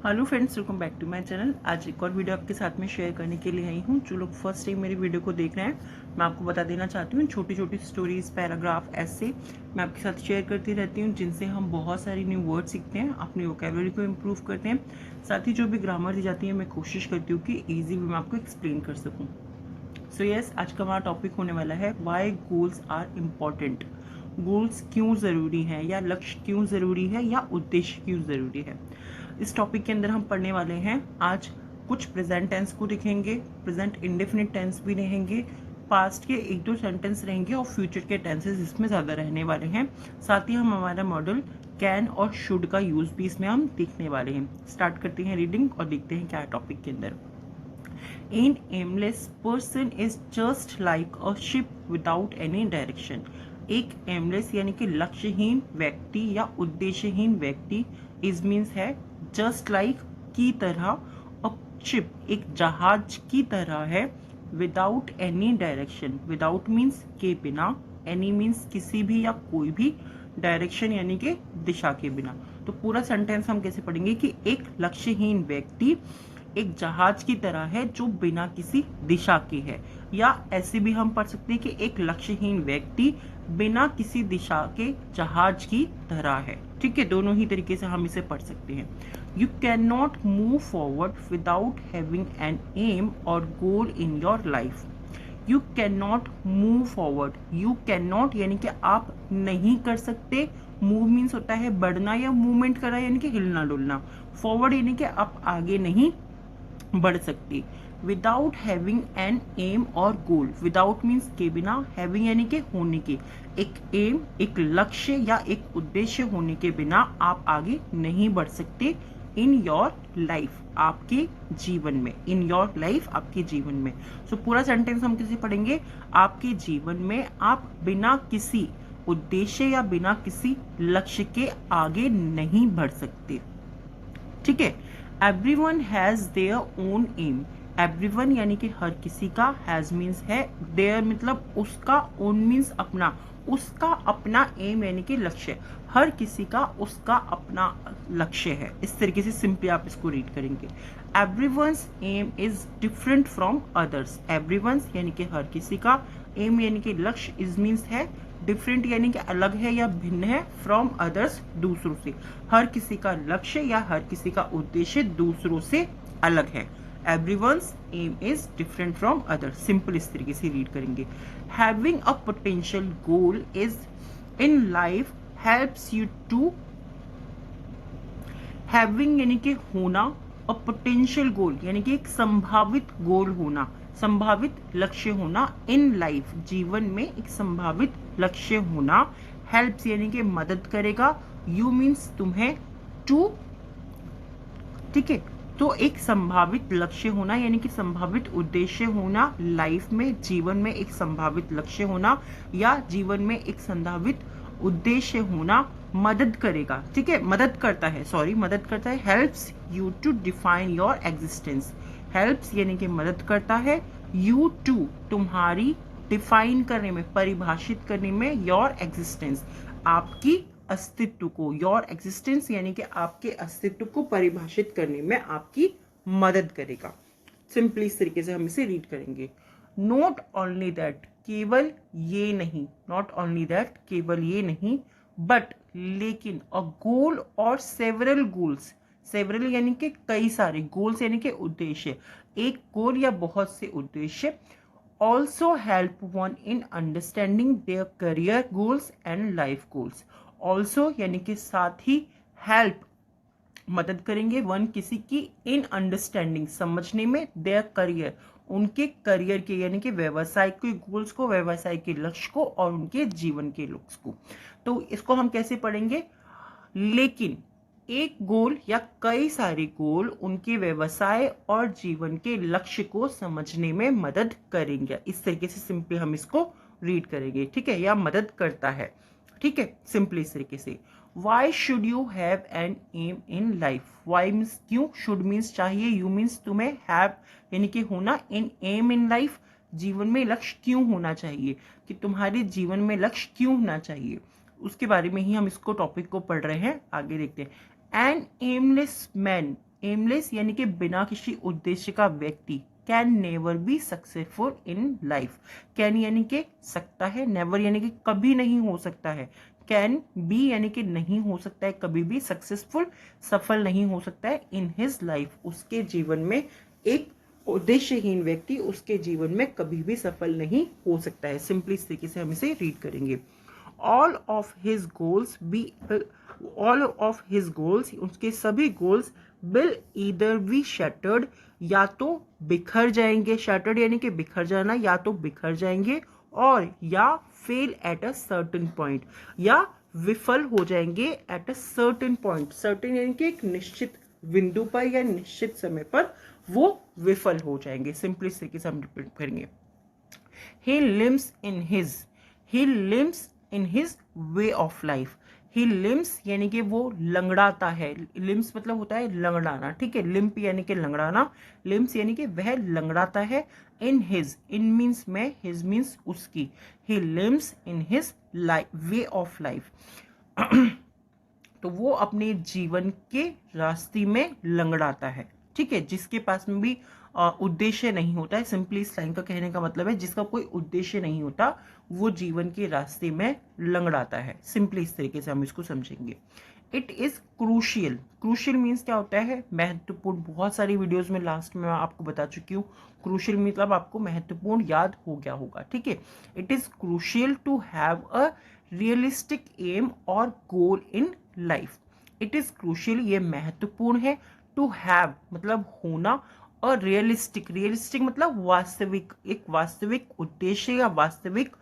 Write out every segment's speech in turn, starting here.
Hello friends, welcome back to my channel. आज एक और वीडियो आपके साथ में शेयर करने के लिए आई हूँ। जो लोग फर्स्ट टाइम मेरी वीडियो को देख रहे हैं, मैं आपको बता देना चाहती हूँ, छोटी छोटी स्टोरीज, पैराग्राफ, ऐसे मैं आपके साथ शेयर करती रहती हूँ, जिनसे हम बहुत सारी न्यू वर्ड सीखते हैं, अपनी वोकेबलरी को इम्प्रूव करते हैं। साथ ही जो भी ग्रामर दी जाती है, मैं कोशिश करती हूँ कि ईजी वे में आपको एक्सप्लेन कर सकूँ। सो यस, आज का हमारा टॉपिक होने वाला है why goals are important. Goals क्यों ज़रूरी हैं, या लक्ष्य क्यों ज़रूरी है, या उद्देश्य क्यों ज़रूरी है। इस टॉपिक के अंदर हम पढ़ने वाले हैं आज कुछ प्रेजेंट टेंस को दिखेंगे, प्रेजेंट इंडेफिनिट टेंस भी रहेंगे, पास्ट के एक दो सेंटेंस रहेंगे और फ्यूचर के टेंसेस इसमें ज़्यादा रहने वाले हैं। साथ ही हम हमारा मॉडल कैन और शुड का यूज़ भी इसमें हम देखने वाले हैं। स्टार्ट करते हैं रीडिंग और देखते हैं क्या है टॉपिक के अंदर। An aimless person is just like a ship without any direction. एक एमलेस यानी कि लक्ष्यहीन व्यक्ति या उद्देश्यहीन व्यक्ति इज मीन्स है जस्ट लाइक की तरह, अ शिप एक जहाज की तरह है, without any direction. Without means के बिना, एनी मीन्स किसी भी या कोई भी, डायरेक्शन यानी कि दिशा के बिना। तो पूरा सेंटेंस हम कैसे पढ़ेंगे कि एक लक्ष्यहीन व्यक्ति एक जहाज की तरह है जो बिना किसी दिशा के है, या ऐसे भी हम पढ़ सकते हैं कि एक लक्ष्यहीन व्यक्ति बिना किसी दिशा के जहाज की तरह है। ठीक है, दोनों ही तरीके से हम इसे पढ़ सकते हैं। You can not move forward without having an aim or goal in your life. You can not move forward. You can not यानी कि आप नहीं कर सकते। मूव मीन्स होता है बढ़ना या मूवमेंट करना यानी कि हिलना डुलना। फॉरवर्ड यानी कि आप आगे नहीं बढ़ सकती। Without having an aim or goal. Without means के बिना, हैविंग यानी कि होने के, एक एम एक लक्ष्य या एक उद्देश्य होने के बिना आप आगे नहीं बढ़ सकते। इन योर लाइफ आपके जीवन में, इन योर लाइफ आपके जीवन में। सो पूरा सेंटेंस हम कैसे पढ़ेंगे, आपके जीवन में आप बिना किसी उद्देश्य या बिना किसी लक्ष्य के आगे नहीं बढ़ सकते। ठीक है, everyone has their own aim. Everyone यानी कि हर किसी का, हैज मीन्स है, देयर मतलब उसका, ओन मीन्स अपना, उसका अपना एम यानी कि लक्ष्य। हर किसी का उसका अपना लक्ष्य है। इस तरीके से सिंपली आप इसको रीड करेंगे। Everyone's aim is different from others. Everyone's यानी कि हर किसी का, एम यानी कि लक्ष्य, इज मीन्स है, डिफरेंट यानी कि अलग है या भिन्न है, फ्रॉम अदर्स दूसरों से। हर किसी का लक्ष्य या हर किसी का उद्देश्य दूसरों से अलग है। Everyone's aim is different from others. Simple इस तरीके से रीड करेंगे। Having a potential goal is in life helps you to. Having यानी कि होना, और पोटेंशियल गोल यानी कि एक संभावित गोल होना, संभावित लक्ष्य होना, इन लाइफ जीवन में एक संभावित लक्ष्य होना। हेल्प्स यानी कि मदद करेगा, यू मीन्स तुम्हें, टू। ठीक है, तो एक संभावित लक्ष्य होना यानी कि संभावित उद्देश्य होना, लाइफ में जीवन में एक संभावित लक्ष्य होना या जीवन में एक संभावित उद्देश्य होना मदद करेगा। ठीक है, मदद करता है, सॉरी मदद करता है। Helps you to define your existence. Helps यानी कि मदद करता है, यू टू तुम्हारी, डिफाइन करने में, परिभाषित करने में, योर एग्जिस्टेंस आपकी अस्तित्व को। योर एग्जिस्टेंस यानी कि आपके अस्तित्व को परिभाषित करने में आपकी मदद करेगा। सिंपली इस तरीके से हम इसे रीड करेंगे। नॉट ओनली दैट, केवल ये नहीं, नॉट ओनली दैट केवल ये नहीं, बट लेकिन, अ गोल और सेवरल गोल्स। सेवरल यानी कि कई सारे, गोल्स यानी कि उद्देश्य, एक गोल या बहुत से उद्देश्य। Also help one in understanding their career goals and life goals. Also यानी कि साथ ही, हेल्प मदद करेंगे, वन किसी की, इन अंडरस्टैंडिंग समझने में, देयर करियर उनके करियर के यानी कि व्यवसाय के गोल्स को, व्यवसाय के लक्ष्य को, और उनके जीवन के लक्ष्य को। तो इसको हम कैसे पढ़ेंगे, लेकिन एक गोल या कई सारे गोल उनके व्यवसाय और जीवन के लक्ष्य को समझने में मदद करेंगे। इस तरीके से सिंपली हम इसको रीड करेंगे। ठीक है, या मदद करता है। ठीक है, सिंपली इस तरीके से। Why should you have an aim in life. Why means क्यों, शुड मीन्स चाहिए, यू मीन्स तुम्हें, हैव यानी कि होना, इन एम इन लाइफ जीवन में लक्ष्य क्यों होना चाहिए, कि तुम्हारे जीवन में लक्ष्य क्यों होना चाहिए, उसके बारे में ही हम इसको टॉपिक को पढ़ रहे हैं। आगे देखते हैं। एन एमलेस मैन एमलेस यानी कि बिना किसी उद्देश्य का व्यक्ति can never be successful in life. Can यानी कि सकता है, नेवर यानी कि कभी नहीं हो सकता है, कैन बी यानी कि नहीं हो सकता है कभी भी, सक्सेसफुल सफल नहीं हो सकता है, इन हिज लाइफ उसके जीवन में एक उद्देश्यहीन व्यक्ति उसके जीवन में कभी भी सफल नहीं हो सकता है। सिंपली इस तरीके से हम इसे रीड करेंगे। All of his goals be all of his goals उसके सभी goals will either be shattered या तो बिखर जाएंगे, शैटर्ड यानी कि बिखर जाना, या तो बिखर जाएंगे, और या fail at a certain point, या विफल हो जाएंगे at a certain point. Certain यानी कि एक निश्चित बिंदु पर या निश्चित समय पर वो विफल हो जाएंगे। सिंपली इस तरीके से हम रिपीट करेंगे। He limps in his he limps in his way of life. He limps यानी कि वो लंगड़ाता है, लिम्स मतलब होता है लंगड़ाना, ठीक है, लिम्प यानी कि लंगड़ाना, लिम्स यानी कि वह लंगड़ाता है, इन हिज, इन मीन्स में, हिज मीन्स उसकी, he limps in his way of life तो वो अपने जीवन के रास्ते में लंगड़ाता है, ठीक है, जिसके पास में भी उद्देश्य नहीं होता है। सिंपली इस लाइन का कहने का मतलब है जिसका कोई उद्देश्य नहीं होता वो जीवन के रास्ते में लंगड़ाता है। सिंपली इस तरीके से हम इसको समझेंगे। It is crucial, crucial means क्या होता है, महत्वपूर्ण। बहुत सारी वीडियोस में लास्ट में आपको बता चुकी हूँ, क्रूशियल मतलब आपको महत्वपूर्ण याद हो गया होगा, ठीक है। It is crucial to have a realistic aim or goal in life. It is crucial ये महत्वपूर्ण है, टू हैव मतलब होना, और रियलिस्टिक, रियलिस्टिक मतलब वास्तविक, एक वास्तविक उद्देश्य या वास्तविक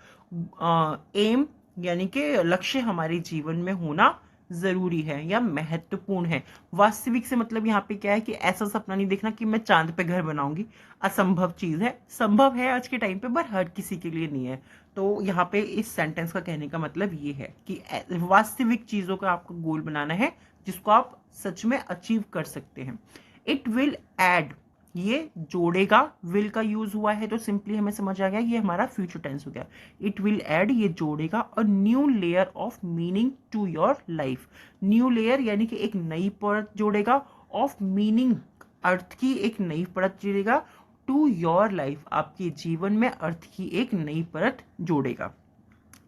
एम यानी कि लक्ष्य हमारे जीवन में होना जरूरी है या महत्वपूर्ण है। वास्तविक से मतलब यहाँ पे क्या है कि ऐसा सपना नहीं देखना कि मैं चांद पे घर बनाऊंगी, असंभव चीज है, संभव है आज के टाइम पे पर हर किसी के लिए नहीं है। तो यहाँ पे इस सेंटेंस का कहने का मतलब ये है कि वास्तविक चीजों का आपको गोल बनाना है जिसको आप सच में अचीव कर सकते हैं। इट विल एड ये जोड़ेगा, विल का यूज हुआ है तो सिंपली हमें समझ आ गया ये हमारा फ्यूचर टेंस हो गया। इट विल एड ये जोड़ेगा a new layer of meaning to your life. New layer यानी कि एक नई परत जोड़ेगा, ऑफ मीनिंग अर्थ की एक नई परत जोड़ेगा, टू योर लाइफ आपके जीवन में अर्थ की एक नई परत जोड़ेगा,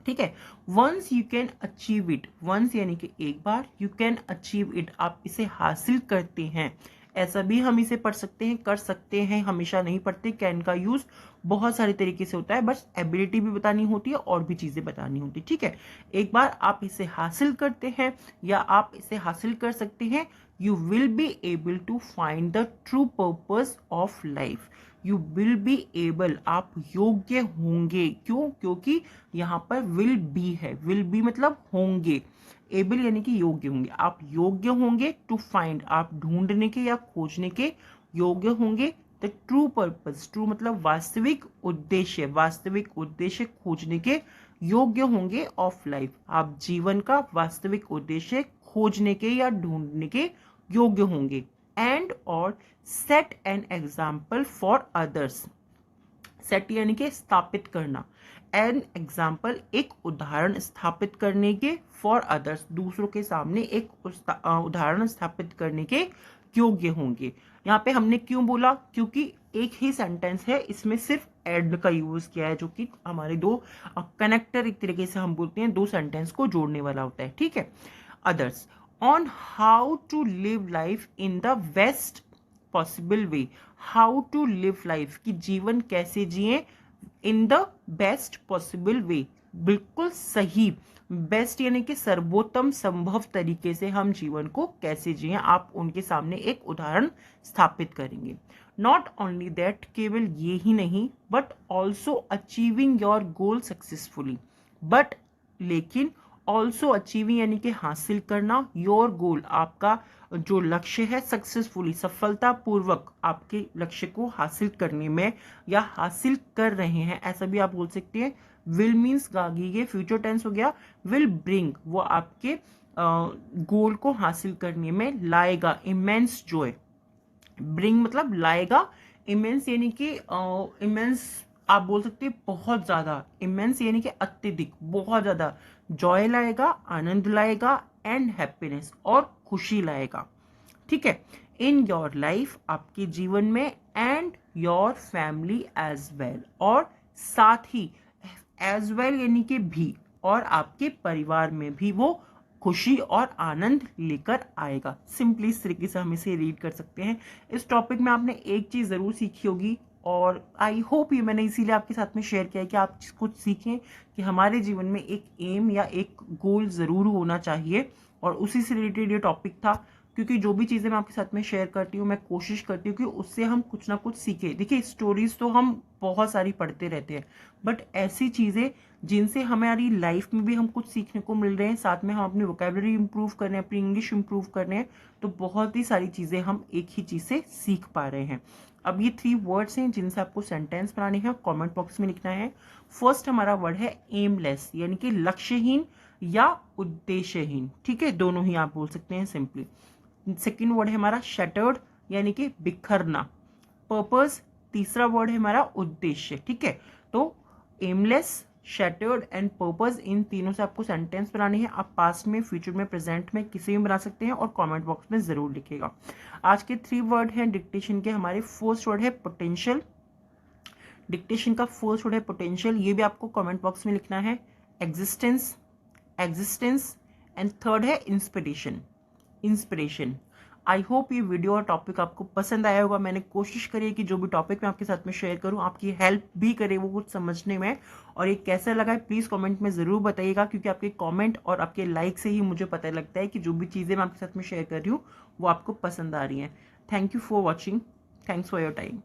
ठीक है। Once you can achieve it, once यानी कि एक बार, यू कैन अचीव इट आप इसे हासिल करते हैं, ऐसा भी हम इसे पढ़ सकते हैं, कर सकते हैं, हमेशा नहीं पढ़ते। कैन का यूज बहुत सारे तरीके से होता है, बस एबिलिटी भी बतानी होती है और भी चीजें बतानी होती है, ठीक है। एक बार आप इसे हासिल करते हैं या आप इसे हासिल कर सकते हैं, you will be able to find the true purpose of life. You will be able आप योग्य होंगे, क्यों, क्योंकि यहाँ पर विल बी है, विल बी मतलब होंगे, एबल यानी कि योग्य होंगे, आप योग्य होंगे, टू फाइंड आप ढूंढने के या खोजने के योग्य होंगे, द ट्रू पर्पस, ट्रू मतलब वास्तविक उद्देश्य, वास्तविक उद्देश्य खोजने के योग्य होंगे, ऑफ लाइफ आप जीवन का वास्तविक उद्देश्य खोजने के या ढूंढने के योग्य होंगे, एंड और set an example for others. Set यानी कि स्थापित करना, एन एग्जाम्पल एक उदाहरण स्थापित करने के, फॉर अदर्स दूसरों के सामने एक उदाहरण स्थापित करने के योग्य होंगे। यहाँ पे हमने क्यों बोला, क्योंकि एक ही सेंटेंस है, इसमें सिर्फ एड का यूज किया है जो कि हमारे दो कनेक्टर एक तरीके से हम बोलते हैं, दो सेंटेंस को जोड़ने वाला होता है, ठीक है। Others on how to live life in the best possible way, how to live life की जीवन कैसे जिए, in the best possible way बिल्कुल सही, बेस्ट यानी कि सर्वोत्तम संभव तरीके से हम जीवन को कैसे जिए, आप उनके सामने एक उदाहरण स्थापित करेंगे। नॉट ओनली दैट केवल ये ही नहीं, but also achieving your goal successfully, but लेकिन ऑल्सो अचीविंग यानी कि हासिल करना, योर गोल आपका जो लक्ष्य है, सक्सेसफुली सफलतापूर्वक आपके लक्ष्य को हासिल करने में या हासिल कर रहे हैं, ऐसा भी आप बोल सकते हैं। विल मीन्स ये फ्यूचर टेंस हो गया, विल ब्रिंग वो आपके गोल को हासिल करने में लाएगा इमेंस जॉय, ब्रिंग मतलब लाएगा, इमेंस यानी कि इमेंस आप बोल सकते हैं बहुत ज्यादा, इमेंस यानी कि अत्यधिक बहुत ज्यादा, जॉय लाएगा आनंद लाएगा, एंड हैप्पीनेस और खुशी लाएगा, ठीक है। इन योर लाइफ, आपके जीवन में, and your family as well, और साथ ही एज वेल यानी कि भी, और आपके परिवार में भी वो खुशी और आनंद लेकर आएगा। सिंपली इस तरीके से हम इसे रीड कर सकते हैं। इस टॉपिक में आपने एक चीज जरूर सीखी होगी, और आई होप ये मैंने इसीलिए आपके साथ में शेयर किया है कि आप कुछ सीखें कि हमारे जीवन में एक एम या एक गोल जरूर होना चाहिए, और उसी से रिलेटेड ये टॉपिक था। क्योंकि जो भी चीज़ें मैं आपके साथ में शेयर करती हूँ, मैं कोशिश करती हूँ कि उससे हम कुछ ना कुछ सीखें। देखिए, स्टोरीज तो हम बहुत सारी पढ़ते रहते हैं, बट ऐसी चीज़ें जिनसे हमारी लाइफ में भी हम कुछ सीखने को मिल रहे हैं, साथ में हम अपनी वोकेबलरी इंप्रूव कर रहे हैं, अपनी इंग्लिश इंप्रूव कर रहे हैं, तो बहुत ही सारी चीज़ें हम एक ही चीज़ से सीख पा रहे हैं। अब ये 3 वर्ड्स हैं जिनसे आपको सेंटेंस बनाने हैं, कमेंट बॉक्स में लिखना है। फर्स्ट हमारा वर्ड है एमलेस, यानी कि लक्ष्यहीन या उद्देश्यहीन। ठीक है, दोनों ही आप बोल सकते हैं सिंपली। सेकेंड वर्ड है हमारा शैटर्ड, यानी कि बिखरना। पर्पस, तीसरा वर्ड है हमारा उद्देश्य। ठीक है, तो एमलेस, शैटर्ड एंड पर्पस, इन तीनों से आपको सेंटेंस बनाने हैं। आप पास्ट में, फ्यूचर में, प्रेजेंट में किसी भी बना सकते हैं, और कमेंट बॉक्स में जरूर लिखिएगा। आज के 3 वर्ड हैं डिक्टेशन के हमारे। फर्स्ट वर्ड है पोटेंशियल, डिक्टेशन का फर्स्ट वर्ड है पोटेंशियल, ये भी आपको कमेंट बॉक्स में लिखना है। एग्जिस्टेंस, एग्जिस्टेंस, एंड थर्ड है इंस्पिरेशन, इंस्पिरेशन। आई होप ये वीडियो और टॉपिक आपको पसंद आया होगा। मैंने कोशिश करी है कि जो भी टॉपिक मैं आपके साथ में शेयर करूं, आपकी हेल्प भी करे वो कुछ समझने में। और ये कैसा लगा है प्लीज़ कमेंट में ज़रूर बताइएगा, क्योंकि आपके कमेंट और आपके लाइक से ही मुझे पता लगता है कि जो भी चीज़ें मैं आपके साथ में शेयर कर रही हूँ वो आपको पसंद आ रही हैं। Thank you for watching, thanks for your time.